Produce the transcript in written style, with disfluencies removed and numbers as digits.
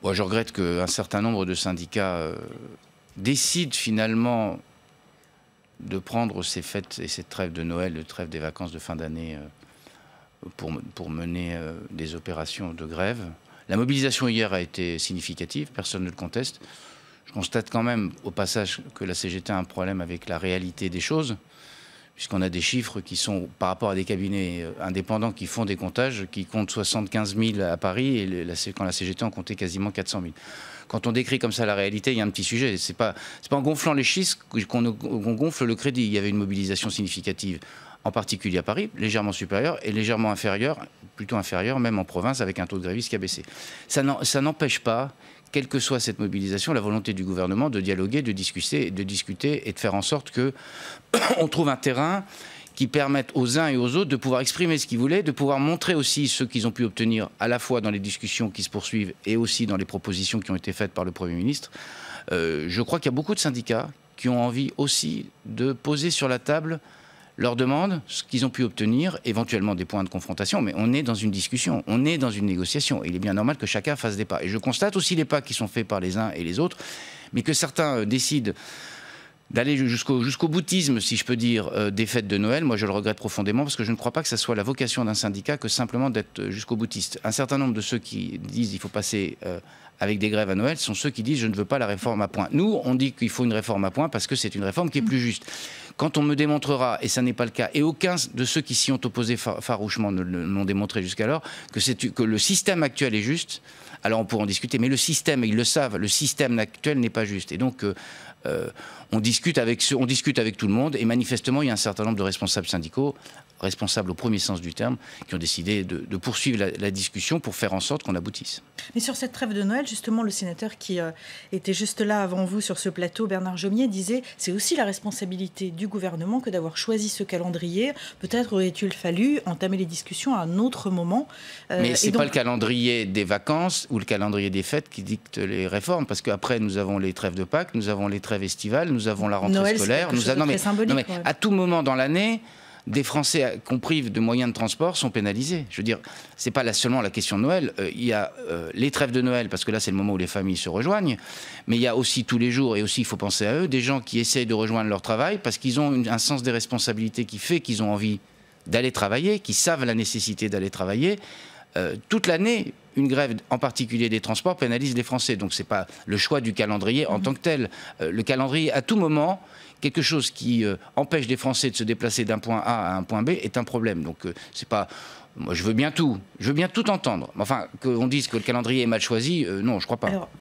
Bon, je regrette qu'un certain nombre de syndicats décident finalement de prendre ces fêtes et cette trêve de Noël, de trêve des vacances de fin d'année pour mener des opérations de grève. La mobilisation hier a été significative, personne ne le conteste. Je constate quand même au passage que la CGT a un problème avec la réalité des choses, puisqu'on a des chiffres qui sont, par rapport à des cabinets indépendants qui font des comptages, qui comptent 75 000 à Paris, et quand la CGT en comptait quasiment 400 000. Quand on décrit comme ça la réalité, il y a un petit sujet. C'est pas en gonflant les chiffres qu'on gonfle le crédit. Il y avait une mobilisation significative, en particulier à Paris, légèrement supérieure et légèrement inférieure, plutôt inférieure, même en province, avec un taux de grévistes qui a baissé. Ça n'empêche pas, quelle que soit cette mobilisation, la volonté du gouvernement de dialoguer, de discuter et de faire en sorte qu'on trouve un terrain qui permette aux uns et aux autres de pouvoir exprimer ce qu'ils voulaient, de pouvoir montrer aussi ce qu'ils ont pu obtenir à la fois dans les discussions qui se poursuivent et aussi dans les propositions qui ont été faites par le Premier ministre. Je crois qu'il y a beaucoup de syndicats qui ont envie aussi de poser sur la table leurs demandes, ce qu'ils ont pu obtenir, éventuellement des points de confrontation, mais on est dans une discussion, on est dans une négociation. Il est bien normal que chacun fasse des pas. Et je constate aussi les pas qui sont faits par les uns et les autres, mais que certains décident d'aller jusqu'au boutisme, si je peux dire, des fêtes de Noël. Moi, je le regrette profondément parce que je ne crois pas que ça soit la vocation d'un syndicat que simplement d'être jusqu'au boutiste. Un certain nombre de ceux qui disent qu'il faut passer avec des grèves à Noël sont ceux qui disent je ne veux pas la réforme à point. Nous, on dit qu'il faut une réforme à point parce que c'est une réforme qui est plus juste. Quand on me démontrera, et ça n'est pas le cas, et aucun de ceux qui s'y ont opposés farouchement ne l'ont démontré jusqu'alors, que le système actuel est juste, alors on pourra en discuter. Mais le système, et ils le savent, le système actuel n'est pas juste. Et donc, on discute avec tout le monde, et manifestement, il y a un certain nombre de responsables syndicaux, responsables au premier sens du terme, qui ont décidé de poursuivre la discussion pour faire en sorte qu'on aboutisse. Mais sur cette trêve de Noël, justement, le sénateur qui était juste là avant vous sur ce plateau, Bernard Jomier, disait c'est aussi la responsabilité du gouvernement que d'avoir choisi ce calendrier. Peut-être aurait-il fallu entamer les discussions à un autre moment. Mais ce n'est pas le calendrier des vacances ou le calendrier des fêtes qui dicte les réformes, parce qu'après, nous avons les trêves de Pâques, nous avons les trêves estivales, nous avons la rentrée Noël, scolaire. À tout moment dans l'année, des Français qu'on prive de moyens de transport sont pénalisés. Je veux dire, c'est pas seulement la question de Noël. Il y a les trêves de Noël, parce que là, c'est le moment où les familles se rejoignent. Mais il y a aussi tous les jours, et aussi il faut penser à eux, des gens qui essayent de rejoindre leur travail parce qu'ils ont un sens des responsabilités qui fait qu'ils ont envie d'aller travailler, qui savent la nécessité d'aller travailler. Toute l'année, une grève, en particulier des transports, pénalise les Français. Donc c'est pas le choix du calendrier en tant que tel. Le calendrier, à tout moment, quelque chose qui empêche les Français de se déplacer d'un point A à un point B est un problème. Donc c'est pas... Moi, je veux bien tout entendre. Enfin, qu'on dise que le calendrier est mal choisi, non, je crois pas. Alors,